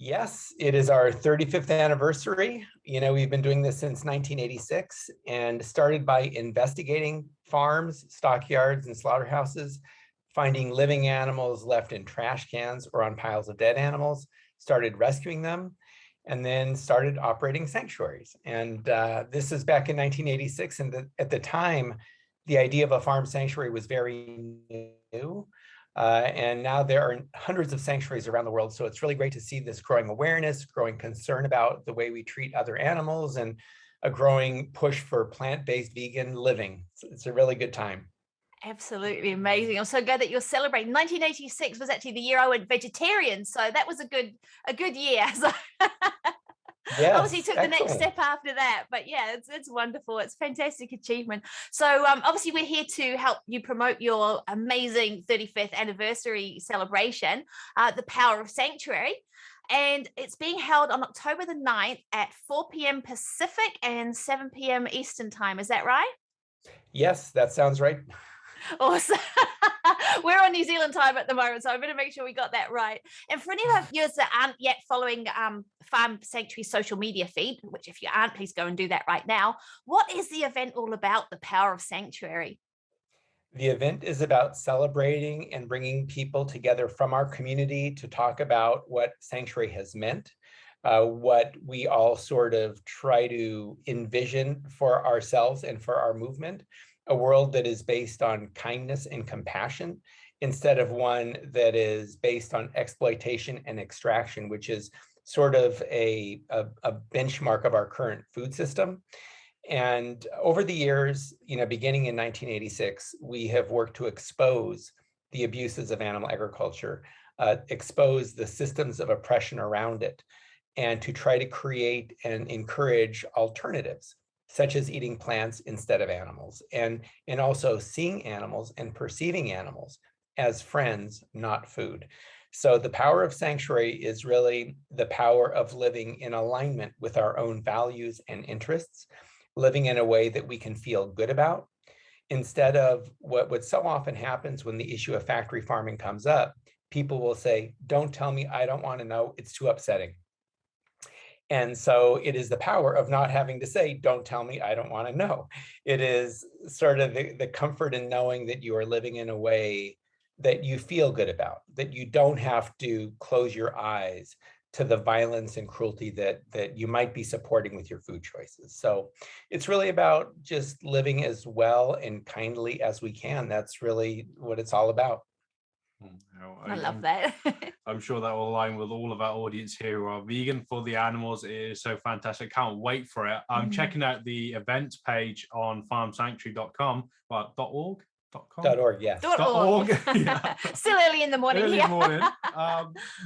Yes, it is our 35th anniversary. We've been doing this since 1986 and started by investigating farms, stockyards, and slaughterhouses, finding living animals left in trash cans or on piles of dead animals, started rescuing them, and then started operating sanctuaries. And this is back in 1986. And at the time, the idea of a farm sanctuary was very new. And now there are hundreds of sanctuaries around the world. So it's really great to see this growing awareness, growing concern about the way we treat other animals, and a growing push for plant-based vegan living. It's a really good time. Absolutely amazing. I'm so glad that you're celebrating. 1986 was actually the year I went vegetarian. So that was a good year. So Yes, obviously took the next step after that, but yeah, it's wonderful. It's a fantastic achievement. So obviously we're here to help you promote your amazing 35th anniversary celebration, the Power of Sanctuary. And it's being held on October the 9th at 4 p.m. Pacific and 7 p.m. Eastern time. Is that right? Yes, that sounds right. Awesome. We're on New Zealand time at the moment, so I better make sure we got that right. And for any of you that aren't yet following Farm Sanctuary social media feed, which if you aren't, please go and do that right now. What is the event all about, the Power of Sanctuary? The event is about celebrating and bringing people together from our community to talk about what Sanctuary has meant, what we all sort of try to envision for ourselves and for our movement. A world that is based on kindness and compassion instead of one that is based on exploitation and extraction, which is sort of a benchmark of our current food system. And over the years, beginning in 1986, we have worked to expose the abuses of animal agriculture, expose the systems of oppression around it, and to try to create and encourage alternatives, such as eating plants instead of animals, and also seeing animals and perceiving animals as friends, not food. So the power of sanctuary is really the power of living in alignment with our own values and interests, living in a way that we can feel good about, instead of what so often happens when the issue of factory farming comes up. People will say, "Don't tell me, I don't want to know, it's too upsetting." And so it is the power of not having to say, "Don't tell me, I don't want to know." It is sort of the comfort in knowing that you are living in a way that you feel good about, that you don't have to close your eyes to the violence and cruelty that you might be supporting with your food choices. So it's really about just living as well and kindly as we can. That's really what it's all about. I love that. I'm sure that will align with all of our audience here who are vegan for the animals. It is so fantastic. Can't wait for it. I'm checking out the events page on farmsanctuary.com, .org. .org, yes. .org. Yeah. Still early in the morning. Early morning.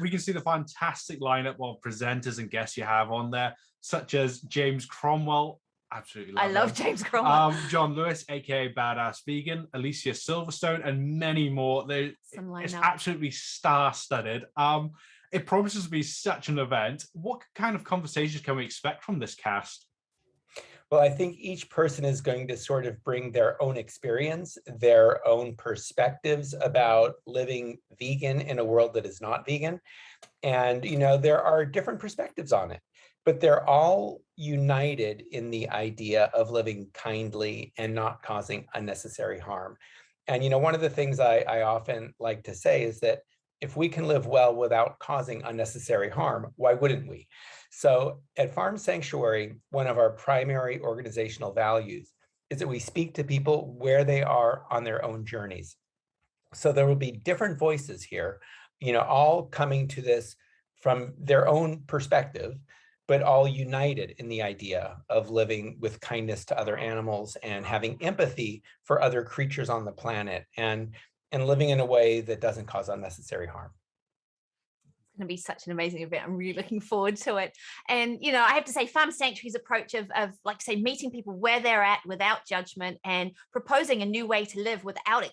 We can see the fantastic lineup of presenters and guests you have on there, such as James Cromwell. Absolutely love I love him. James Cromwell. John Lewis, aka Badass Vegan, Alicia Silverstone, and many more. It's absolutely star-studded. It promises to be such an event. What kind of conversations can we expect from this cast? Well, I think each person is going to sort of bring their own experience, their own perspectives about living vegan in a world that is not vegan. And, there are different perspectives on it, but they're all united in the idea of living kindly and not causing unnecessary harm. And, one of the things I often like to say is that if we can live well without causing unnecessary harm, why wouldn't we? So at Farm Sanctuary, one of our primary organizational values is that we speak to people where they are on their own journeys. So there will be different voices here, all coming to this from their own perspective, but all united in the idea of living with kindness to other animals and having empathy for other creatures on the planet, and living in a way that doesn't cause unnecessary harm. Going to be such an amazing event. I'm really looking forward to it. And, I have to say Farm Sanctuary's approach of like say, meeting people where they're at without judgment and proposing a new way to live without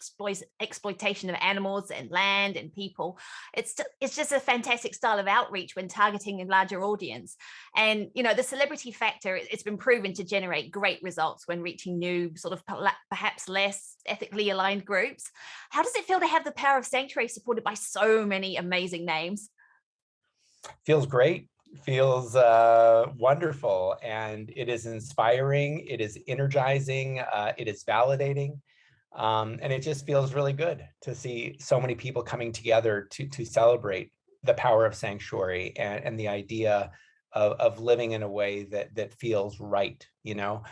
exploitation of animals and land and people. It's just a fantastic style of outreach when targeting a larger audience. And, the celebrity factor, it's been proven to generate great results when reaching new sort of perhaps less ethically aligned groups. How does it feel to have the Power of Sanctuary supported by so many amazing names? Feels great, feels wonderful, and it is inspiring, it is energizing, it is validating. And it just feels really good to see so many people coming together to celebrate the power of sanctuary and the idea of living in a way that feels right, you know.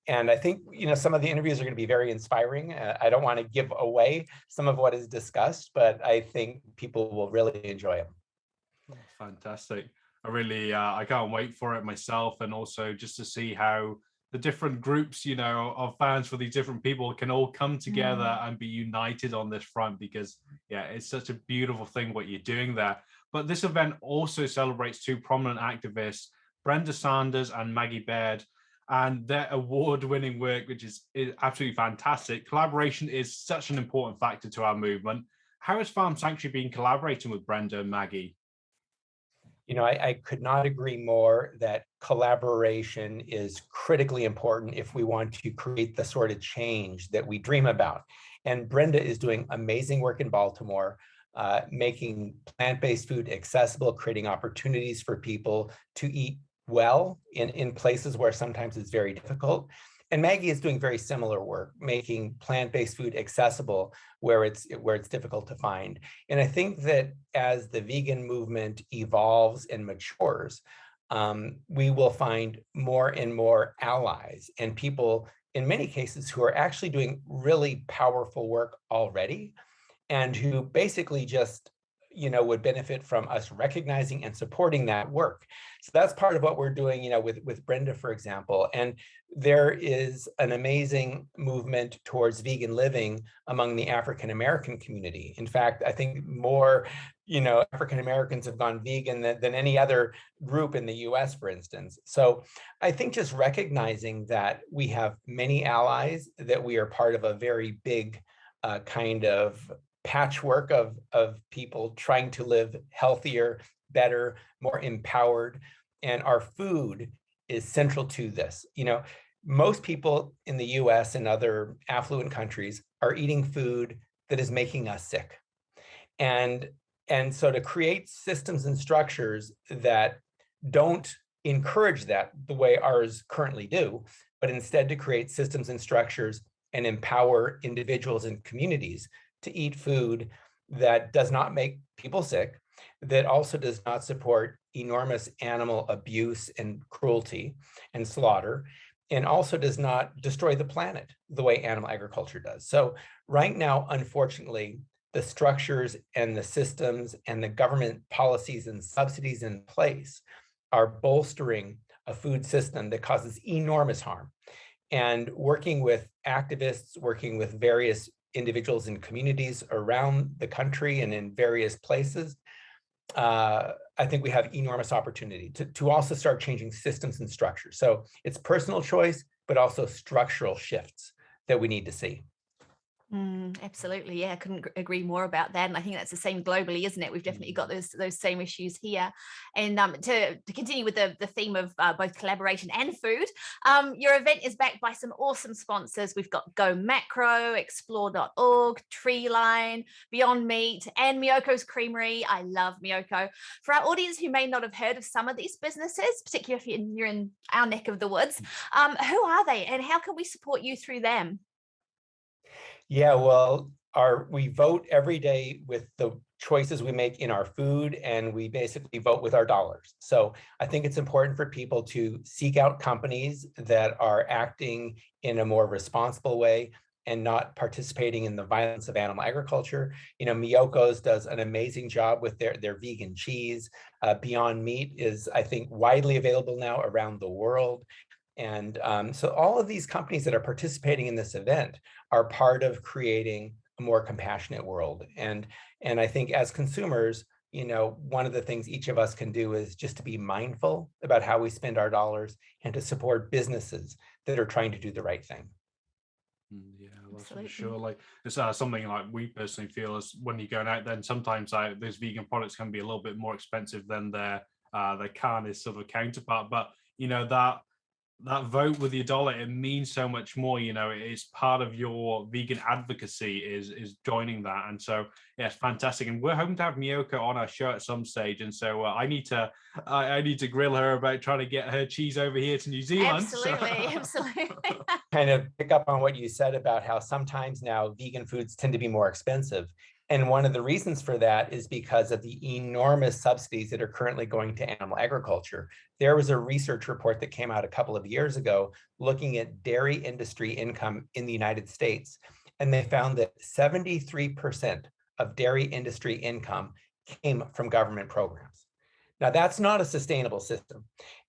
And I think, you know, some of the interviews are going to be very inspiring. I don't want to give away some of what is discussed, but I think people will really enjoy them. Fantastic. I can't wait for it myself, and also just to see how the different groups, of fans for these different people can all come together and be united on this front, because yeah, it's such a beautiful thing what you're doing there. But this event also celebrates two prominent activists, Brenda Sanders and Maggie Baird, and their award-winning work, which is absolutely fantastic. Collaboration is such an important factor to our movement. How has Farm Sanctuary been collaborating with Brenda and Maggie? You know, I could not agree more that collaboration is critically important if we want to create the sort of change that we dream about. And Brenda is doing amazing work in Baltimore, making plant-based food accessible, creating opportunities for people to eat well in places where sometimes it's very difficult. And Maggie is doing very similar work, making plant-based food accessible where it's difficult to find. And I think that as the vegan movement evolves and matures, we will find more and more allies and people, in many cases, who are actually doing really powerful work already, and who basically just would benefit from us recognizing and supporting that work. So that's part of what we're doing, with Brenda, for example. And there is an amazing movement towards vegan living among the African American community. In fact, I think more, African Americans have gone vegan than any other group in the US, for instance. So I think just recognizing that we have many allies, that we are part of a very big kind of patchwork of people trying to live healthier, better, more empowered, and our food is central to this. Most people in the US and other affluent countries are eating food that is making us sick. And so to create systems and structures that don't encourage that the way ours currently do, but instead to create systems and structures and empower individuals and communities to eat food that does not make people sick, that also does not support enormous animal abuse and cruelty and slaughter, and also does not destroy the planet the way animal agriculture does. So right now, unfortunately, the structures and the systems and the government policies and subsidies in place are bolstering a food system that causes enormous harm. And working with activists, working with various individuals and communities around the country and in various places, I think we have enormous opportunity to also start changing systems and structures. So it's personal choice, but also structural shifts that we need to see. Absolutely. Yeah, I couldn't agree more about that. And I think that's the same globally, isn't it? We've definitely got those same issues here. And to continue with the theme of both collaboration and food, your event is backed by some awesome sponsors. We've got Go Macro, Explore.org, Treeline, Beyond Meat, and Miyoko's Creamery. I love Miyoko. For our audience who may not have heard of some of these businesses, particularly if you're in our neck of the woods, who are they and how can we support you through them? Yeah, well, we vote every day with the choices we make in our food, and we basically vote with our dollars. So I think it's important for people to seek out companies that are acting in a more responsible way and not participating in the violence of animal agriculture. Miyoko's does an amazing job with their vegan cheese. Beyond Meat is, I think, widely available now around the world. And so all of these companies that are participating in this event are part of creating a more compassionate world. And I think as consumers, one of the things each of us can do is just to be mindful about how we spend our dollars and to support businesses that are trying to do the right thing. Yeah, that's for sure. Like it's something like we personally feel is when you're going out, then sometimes those vegan products can be a little bit more expensive than their carnage sort of counterpart. But that that vote with your dollar, it means so much more. You know, it's part of your vegan advocacy is joining that. And so, yeah, it's fantastic. And we're hoping to have Miyoko on our show at some stage. And so I need to grill her about trying to get her cheese over here to New Zealand. Absolutely, absolutely. Kind of pick up on what you said about how sometimes now vegan foods tend to be more expensive. And one of the reasons for that is because of the enormous subsidies that are currently going to animal agriculture. There was a research report that came out a couple of years ago looking at dairy industry income in the United States. And they found that 73% of dairy industry income came from government programs. Now, that's not a sustainable system.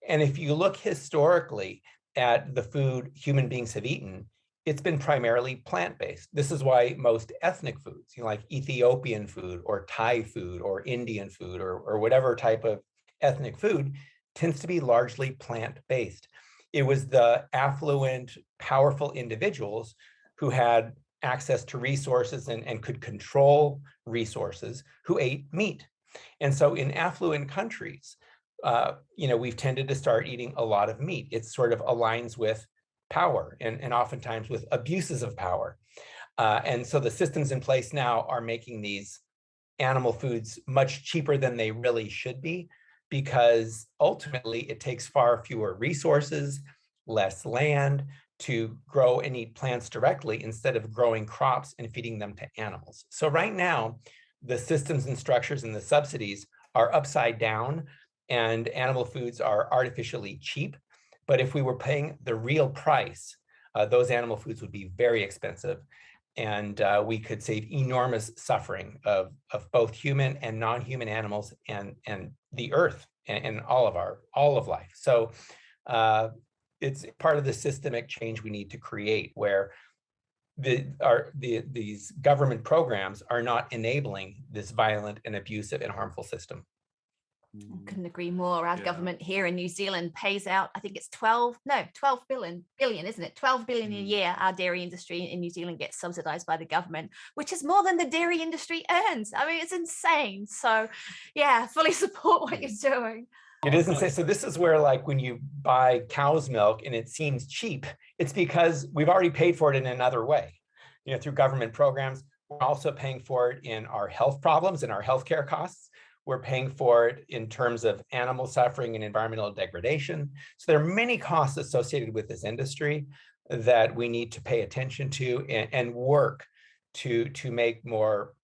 And if you look historically at the food human beings have eaten, it's been primarily plant-based. This is why most ethnic foods, like Ethiopian food or Thai food or Indian food or whatever type of ethnic food, tends to be largely plant-based. It was the affluent, powerful individuals who had access to resources and could control resources who ate meat. And so in affluent countries, we've tended to start eating a lot of meat. It sort of aligns with power and oftentimes with abuses of power. And so the systems in place now are making these animal foods much cheaper than they really should be, because ultimately it takes far fewer resources, less land to grow and eat plants directly instead of growing crops and feeding them to animals. So right now, the systems and structures and the subsidies are upside down and animal foods are artificially cheap. But if we were paying the real price, those animal foods would be very expensive. And we could save enormous suffering of both human and non-human animals and the earth and all of life. So it's part of the systemic change we need to create, where these government programs are not enabling this violent and abusive and harmful system. I couldn't agree more. Our government here in New Zealand pays out, I think it's 12 billion, isn't it? 12 billion a year. Our dairy industry in New Zealand gets subsidized by the government, which is more than the dairy industry earns. I mean, it's insane. So yeah, fully support what you're doing. It isn't. So this is where, like, when you buy cow's milk and it seems cheap, it's because we've already paid for it in another way, through government programs. We're also paying for it in our health problems and our healthcare costs. We're paying for it in terms of animal suffering and environmental degradation. So there are many costs associated with this industry that we need to pay attention to and work to make more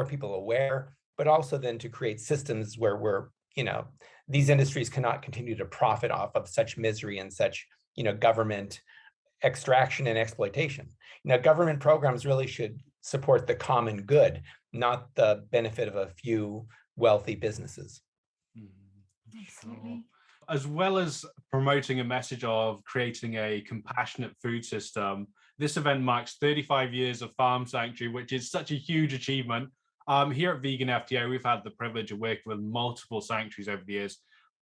people aware, but also then to create systems where these industries cannot continue to profit off of such misery and such, government extraction and exploitation. Government programs really should support the common good, not the benefit of a few wealthy businesses. Absolutely. As well as promoting a message of creating a compassionate food system, this event marks 35 years of Farm Sanctuary, which is such a huge achievement. Here at Vegan FDO, we've had the privilege of working with multiple sanctuaries over the years,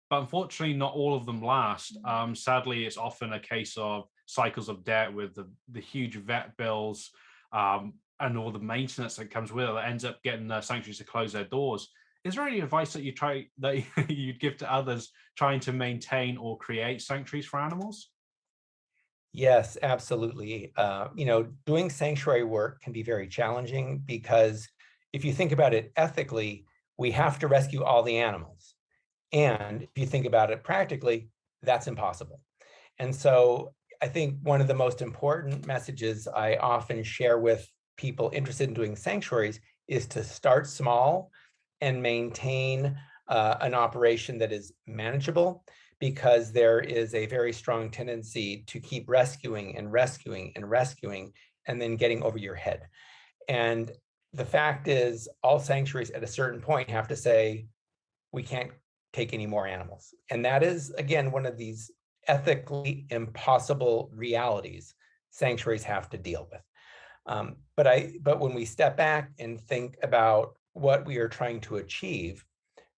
but unfortunately, not all of them last. Sadly, it's often a case of cycles of debt with the huge vet bills and all the maintenance that comes with it that ends up getting the sanctuaries to close their doors. Is there any advice that you'd give to others trying to maintain or create sanctuaries for animals? Yes, absolutely. Doing sanctuary work can be very challenging because if you think about it ethically, we have to rescue all the animals. And if you think about it practically, that's impossible. And so I think one of the most important messages I often share with people interested in doing sanctuaries is to start small and maintain an operation that is manageable, because there is a very strong tendency to keep rescuing and rescuing and rescuing and then getting over your head. And the fact is, all sanctuaries at a certain point have to say, we can't take any more animals. And that is, again, one of these ethically impossible realities sanctuaries have to deal with. But when we step back and think about what we are trying to achieve,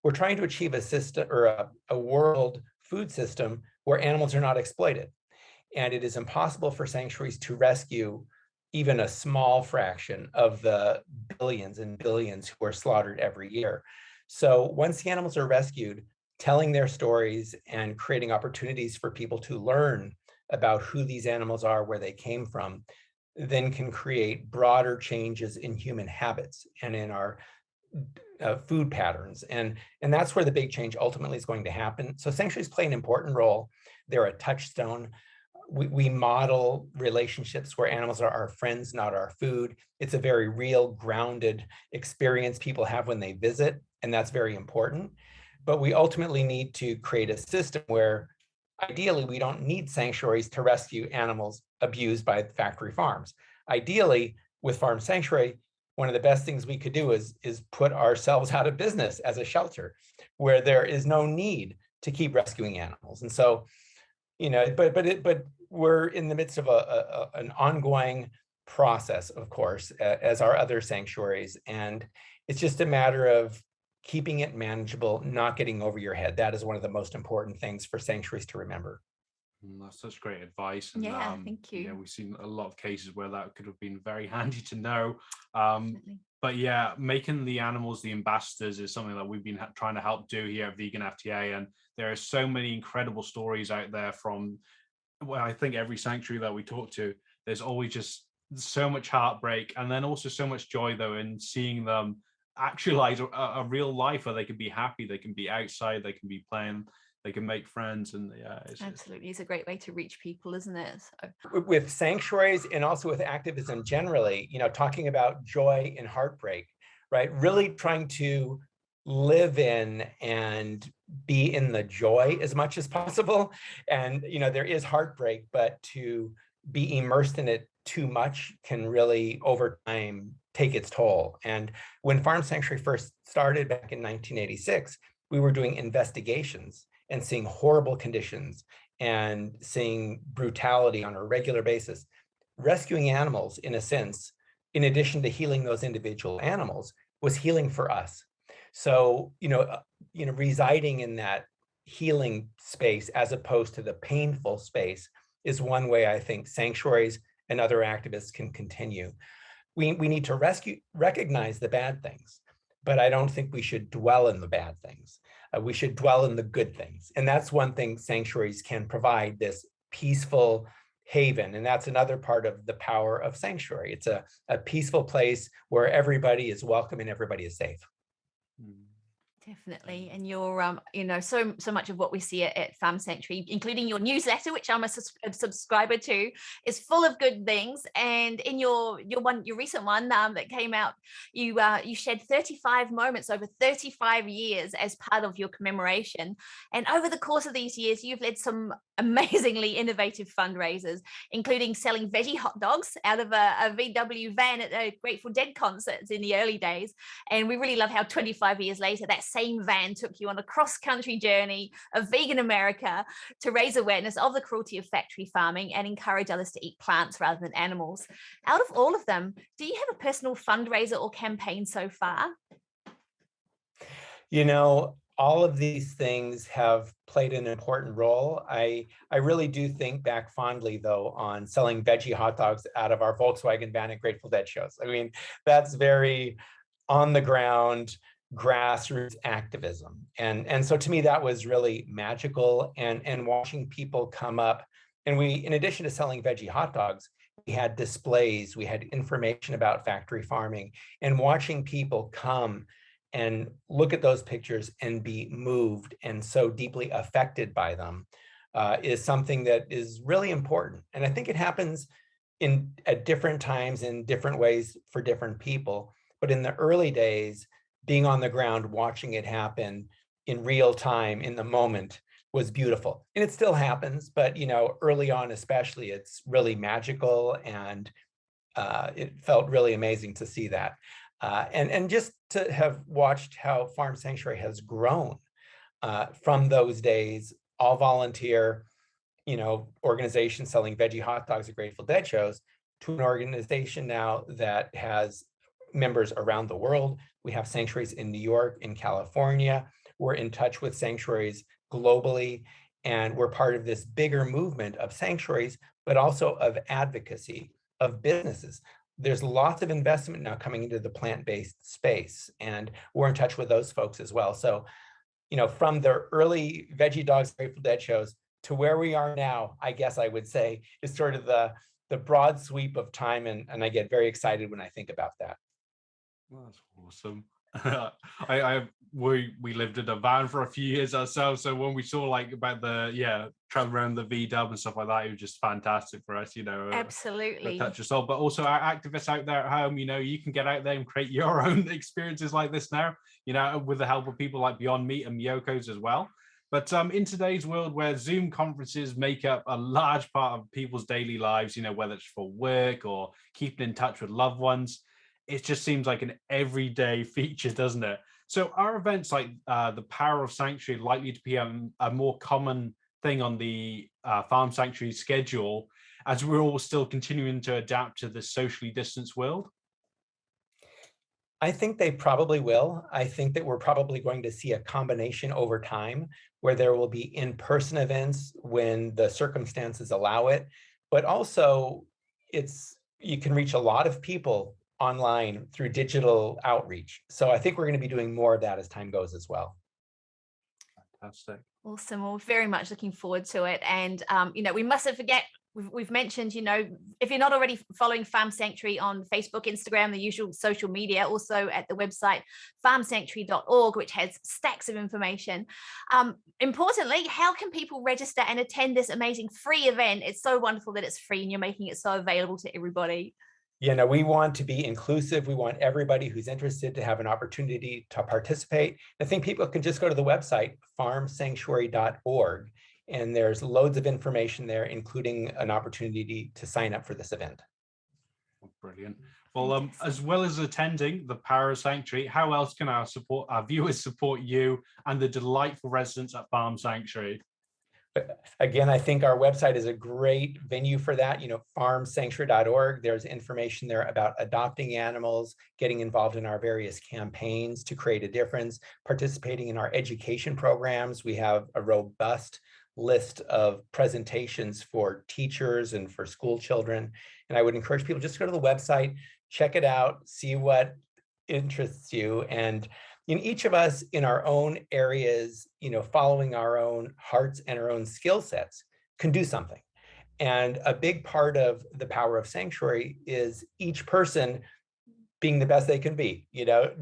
we're trying to achieve a system or a world food system where animals are not exploited. And it is impossible for sanctuaries to rescue even a small fraction of the billions and billions who are slaughtered every year. So once the animals are rescued, telling their stories and creating opportunities for people to learn about who these animals are, where they came from, then can create broader changes in human habits and in our food patterns. And that's where the big change ultimately is going to happen. So sanctuaries play an important role. They're a touchstone. We model relationships where animals are our friends, not our food. It's a very real, grounded experience people have when they visit, and that's very important. But we ultimately need to create a system where ideally we don't need sanctuaries to rescue animals abused by factory farms. Ideally, with Farm Sanctuary, one of the best things we could do is put ourselves out of business as a shelter where there is no need to keep rescuing animals. And so, but we're in the midst of an ongoing process, of course, as are other sanctuaries. And it's just a matter of keeping it manageable, not getting over your head. That is one of the most important things for sanctuaries to remember. That's such great advice. And thank you. We've seen a lot of cases where that could have been very handy to know. But yeah, making the animals the ambassadors is something that we've been trying to help do here at Vegan FTA. And there are so many incredible stories out there from, well, I think every sanctuary that we talk to, there's always just so much heartbreak, and then also so much joy though in seeing them actualize a real life where they can be happy, they can be outside, they can be playing, they can make friends. And absolutely, it's a great way to reach people, isn't it? So. With sanctuaries and also with activism generally, talking about joy and heartbreak, right? Really trying to live in and be in the joy as much as possible. And there is heartbreak, but to be immersed in it too much can really over time take its toll. And when Farm Sanctuary first started back in 1986, we were doing investigations and seeing horrible conditions and seeing brutality on a regular basis. Rescuing animals, in a sense, in addition to healing those individual animals, was healing for us. So, residing in that healing space as opposed to the painful space is one way I think sanctuaries and other activists can continue. We need to recognize the bad things, but I don't think we should dwell in the bad things. We should dwell in the good things. And that's one thing sanctuaries can provide, this peaceful haven. And that's another part of the power of sanctuary. It's a peaceful place where everybody is welcome and everybody is safe. Definitely. And you're, so much of what we see at Farm Sanctuary, including your newsletter, which I'm a subscriber to, is full of good things. And in your recent one that came out, you shared 35 moments over 35 years as part of your commemoration. And over the course of these years, you've led some amazingly innovative fundraisers, including selling veggie hot dogs out of a VW van at a Grateful Dead concerts in the early days. And we really love how 25 years later, that same van took you on a cross-country journey of vegan America to raise awareness of the cruelty of factory farming and encourage others to eat plants rather than animals. Out of all of them, do you have a personal fundraiser or campaign so far? All of these things have played an important role. I really do think back fondly, though, on selling veggie hot dogs out of our Volkswagen van at Grateful Dead shows. I mean, that's very on the ground, grassroots activism. And so to me, that was really magical. And watching people come up, and we, in addition to selling veggie hot dogs, we had displays, we had information about factory farming, and watching people come and look at those pictures and be moved and so deeply affected by them is something that is really important. And I think it happens at different times in different ways for different people. But in the early days, being on the ground, watching it happen in real time, in the moment, was beautiful. And it still happens, but early on especially, it's really magical, and it felt really amazing to see that. And just to have watched how Farm Sanctuary has grown from those days, all volunteer, organization selling veggie hot dogs at Grateful Dead shows, to an organization now that has members around the world. We have sanctuaries in New York, in California. We're in touch with sanctuaries globally, and we're part of this bigger movement of sanctuaries, but also of advocacy, of businesses. There's lots of investment now coming into the plant-based space, and we're in touch with those folks as well. So, from the early veggie dogs, Grateful Dead shows to where we are now, I guess I would say, is sort of the broad sweep of time. And I get very excited when I think about that. Well, that's awesome. We lived in a van for a few years ourselves, so when we saw like about the travel around the VW and stuff like that, it was just fantastic for us, Absolutely. touch us all. But also our activists out there at home, you can get out there and create your own experiences like this now, with the help of people like Beyond Meat and Miyoko's as well. But in today's world where Zoom conferences make up a large part of people's daily lives, whether it's for work or keeping in touch with loved ones, it just seems like an everyday feature, doesn't it? So are events like the Power of Sanctuary likely to be a more common thing on the Farm Sanctuary schedule as we're all still continuing to adapt to this socially distanced world? I think they probably will. I think that we're probably going to see a combination over time where there will be in-person events when the circumstances allow it, but also you can reach a lot of people online through digital outreach. So I think we're going to be doing more of that as time goes as well. Fantastic. Awesome. Well, very much looking forward to it. And, we mustn't forget, we've mentioned, if you're not already following Farm Sanctuary on Facebook, Instagram, the usual social media, also at the website farmsanctuary.org, which has stacks of information. Importantly, how can people register and attend this amazing free event? It's so wonderful that it's free and you're making it so available to everybody. We want to be inclusive. We want everybody who's interested to have an opportunity to participate. I think people can just go to the website, farmsanctuary.org, and there's loads of information there, including an opportunity to sign up for this event. Brilliant. Well, as well as attending the Power of Sanctuary, how else can our viewers support you and the delightful residents at Farm Sanctuary? Again, I think our website is a great venue for that. Farmsanctuary.org. There's information there about adopting animals, getting involved in our various campaigns to create a difference, participating in our education programs. We have a robust list of presentations for teachers and for school children. And I would encourage people just to go to the website, check it out, see what interests you. And each of us in our own areas, following our own hearts and our own skill sets can do something. And a big part of the Power of Sanctuary is each person being the best they can be,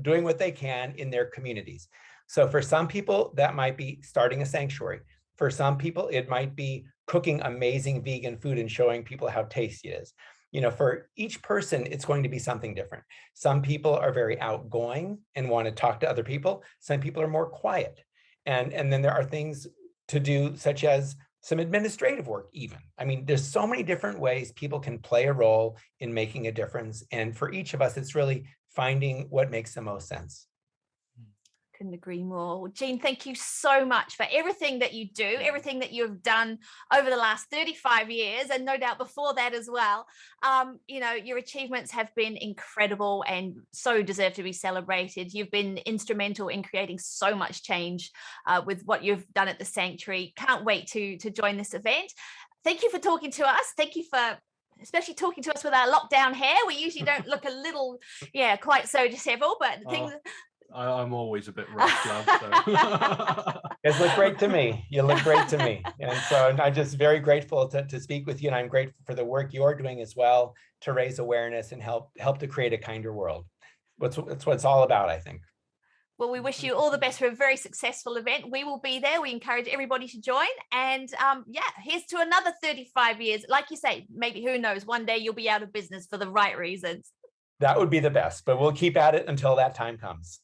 doing what they can in their communities. So for some people, that might be starting a sanctuary. For some people, it might be cooking amazing vegan food and showing people how tasty it is. For each person, it's going to be something different. Some people are very outgoing and want to talk to other people. Some people are more quiet. And then there are things to do, such as some administrative work even. There's so many different ways people can play a role in making a difference. And for each of us, it's really finding what makes the most sense. Couldn't agree more. Well, Gene, thank you so much for everything that you do, everything that you've done over the last 35 years, and no doubt before that as well. Your achievements have been incredible and so deserve to be celebrated. You've been instrumental in creating so much change with what you've done at the Sanctuary. Can't wait to join this event. Thank you for talking to us. Thank you for especially talking to us with our lockdown hair. We usually don't look a little, quite so disheveled, but things... I'm always a bit rough, love. So. You look great to me. You look great to me. And so I'm just very grateful to speak with you. And I'm grateful for the work you're doing as well to raise awareness and help to create a kinder world. That's what it's all about, I think. Well, we wish you all the best for a very successful event. We will be there. We encourage everybody to join. And here's to another 35 years. Like you say, maybe, who knows, one day you'll be out of business for the right reasons. That would be the best, but we'll keep at it until that time comes.